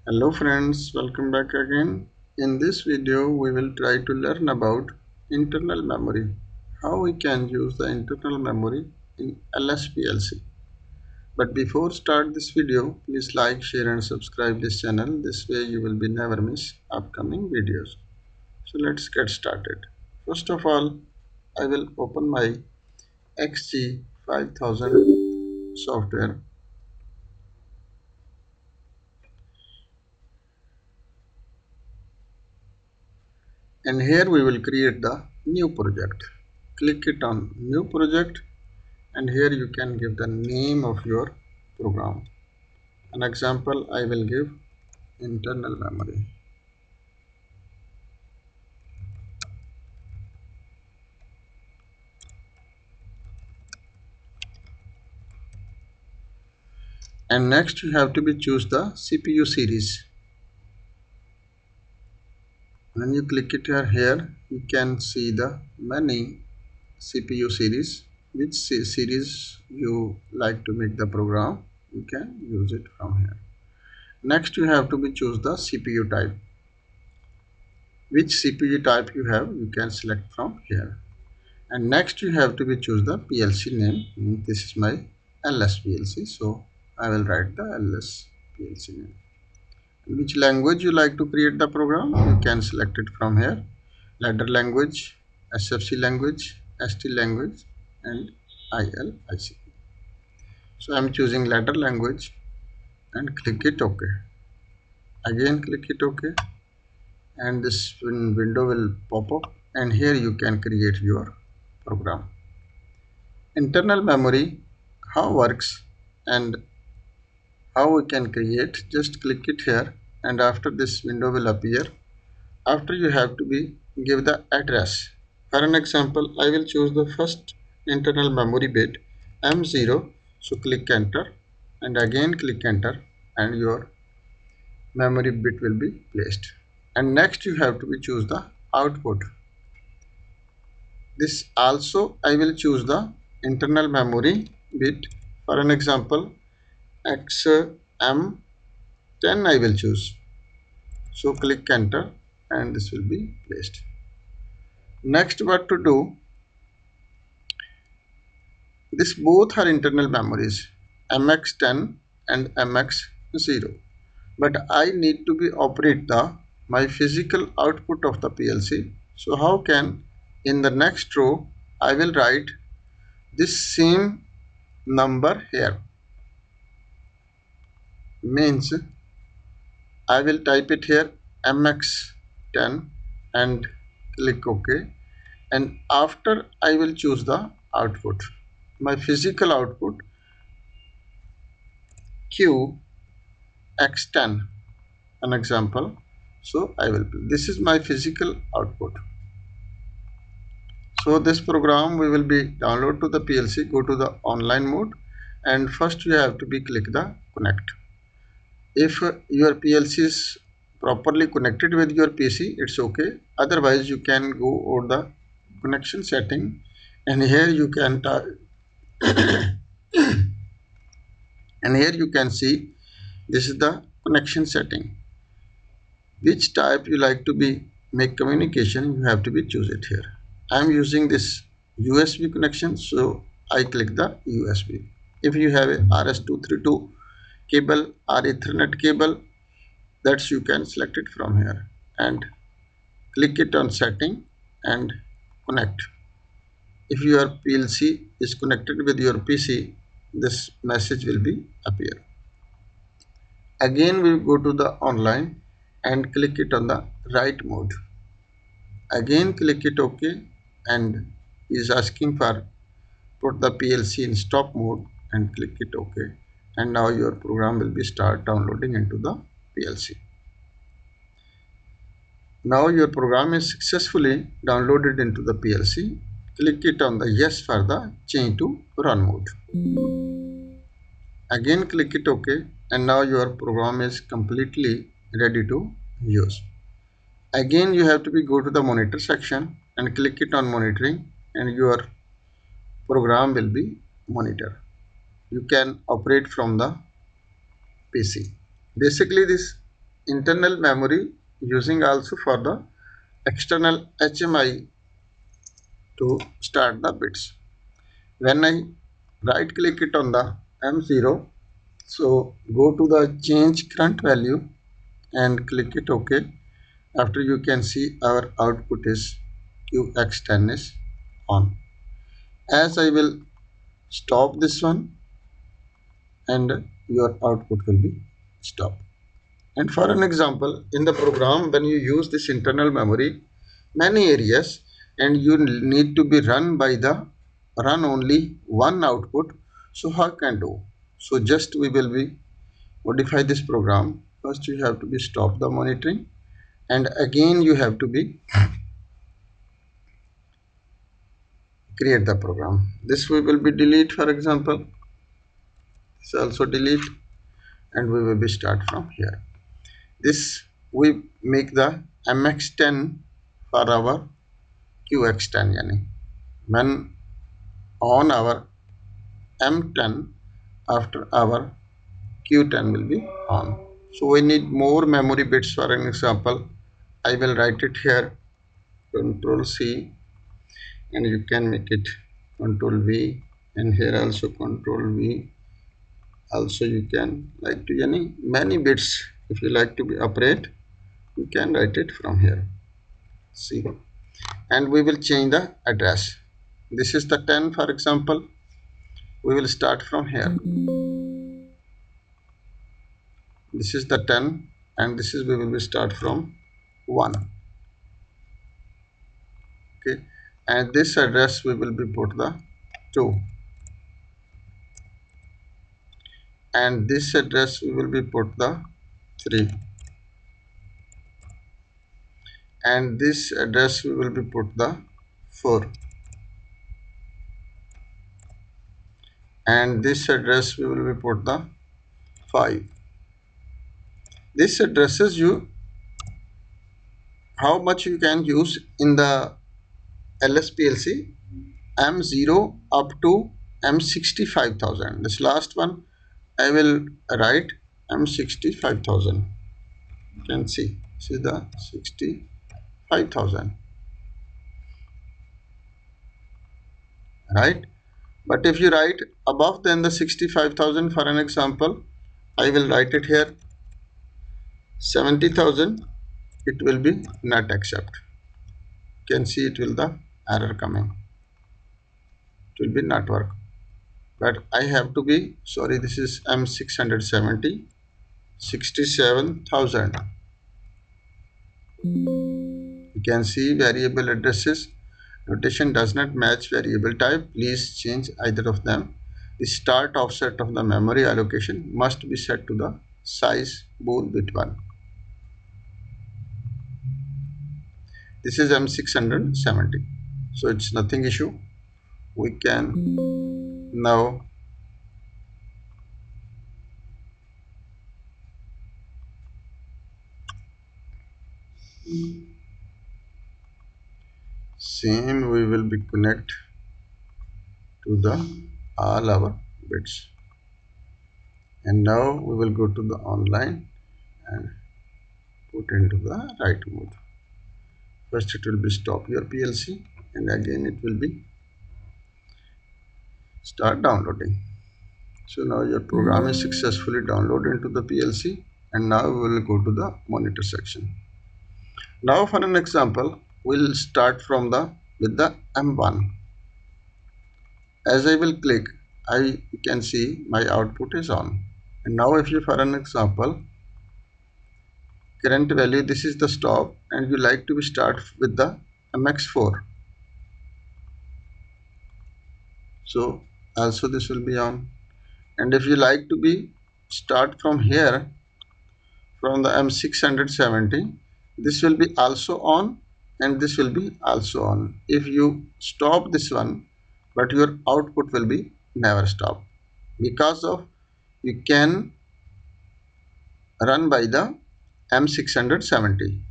Hello friends, welcome back again. In this video we will try to learn about internal memory, how we can use the internal memory in LS PLC. But before start this video, please like, share and subscribe this channel. This way you will be never miss upcoming videos. So let's get started. First of all, I will open my XG5000 software, and here we will create the new project. Click it on new project, and here you can give the name of your program. An example I will give internal memory, and next you have to be choose the CPU series. When you click it here you can see the many CPU series. Which series you like to make the program, you can use it from here. Next you have to be choose the CPU type. Which CPU type you have, you can select from here. And next you have to be choose the PLC name. This is my LS PLC, so I will write the LS PLC name. Which language you like to create the program, you can select it from here. Ladder language, SFC language, ST language and ILIC. So I am choosing ladder language and click it OK. Again click it OK, and this window will pop up, and here you can create your program. Internal memory, how works and how we can create, just click it here, and after this window will appear. After you have to be give the address. For an example, I will choose the first internal memory bit M0, so click enter and again click enter, and your memory bit will be placed. And next you have to be choose the output. This also I will choose the internal memory bit. For an example, XM10 I will choose. So click enter and this will be placed. Next, what to do? This both are internal memories, MX10 and MX0. But I need to be operate the my physical output of the PLC. So how can, in the next row I will write this same number here. Means I will type it here MX10 and click OK, and after I will choose the output, my physical output QX10, an example. So I will, this is my physical output. So this program we will be download to the PLC, go to the online mode, and first you have to be click the connect. If your PLC is properly connected with your PC, it's okay. Otherwise you can go over the connection setting, and here you can and here you can see this is the connection setting. Which type you like to be make communication, you have to be choose it here. I am using this USB connection, so I click the USB. If you have a RS232 cable or Ethernet cable, that's you can select it from here and click it on setting and connect. If your PLC is connected with your PC, this message will be appear. Again we will go to the online and click it on the write mode. Again click it OK, and is asking for put the PLC in stop mode and click it OK, and now your program will be start downloading into the PLC. Now your program is successfully downloaded into the PLC. Click it on the yes for the change to run mode. Again click it OK, and now your program is completely ready to use. Again you have to be go to the monitor section and click it on monitoring, and your program will be monitor. You can operate from the PC. Basically this internal memory using also for the external HMI to start the bits. When I right click it on the M0, so go to the change current value and click it OK. After you can see our output is QX10 is on. As I will stop this one and your output will be stopped. And for an example, in the program, when you use this internal memory, many areas, and you need to be run only one output. So how can do? So just we will be modify this program. First you have to be stop the monitoring, and again you have to be create the program. This we will be delete, for example. This also delete, and we will be start from here. This we make the MX10 for our QX10, yani when on our M10, after our Q10 will be on. So we need more memory bits. For an example, I will write it here, Control C, and you can make it Control V, and here also Control V. Also you can like to many bits. If you like to be operate, you can write it from here. See, and we will change the address. This is the 10, for example. We will start from here. This is the 10, and this is we will be start from 1. Okay, and this address we will be put the 2, and this address we will be put the 3, and this address we will be put the 4, and this address we will be put the 5. This addresses you how much you can use in the LS PLC M0 up to M65,000. This last one I will write M65,000. You can see this is the 65,000, right? But if you write above than the 65,000, for an example, I will write it here 70,000. It will be not accept. You can see it will the error coming. It will be not work. But I have to be sorry. This is M670 67,000. You can see variable addresses notation does not match variable type. Please change either of them. The start offset of the memory allocation must be set to the size bool bit 1. This is M670, so it's nothing issue. We can now same we will be connect to the all our bits, and now we will go to the online and put into the right mode. First it will be stop your PLC, and again it will be start downloading. So now your program is successfully downloaded into the PLC, and now we will go to the monitor section. Now for an example, we'll start from the with the M1. As I will click, I can see my output is on. And now if you for an example current value, this is the stop, and you like to start with the MX4. So also this will be on. And if you like to be start from here from the M670, this will be also on, and this will be also on. If you stop this one, but your output will be never stop, because of you can run by the M670.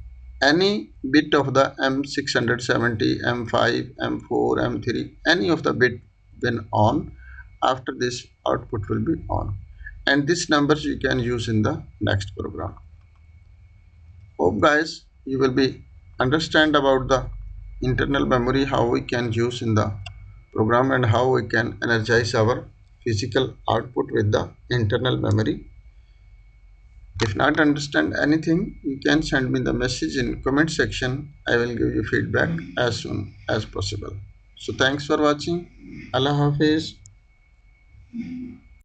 Any bit of the M670, M5, M4, M3, any of the bit when on, after this output will be on. And these numbers you can use in the next program. Hope guys you will be understand about the internal memory, how we can use in the program and how we can energize our physical output with the internal memory. If not understand anything, you can send me the message in comment section. I will give you feedback as soon as possible. So thanks for watching. Allah Hafiz.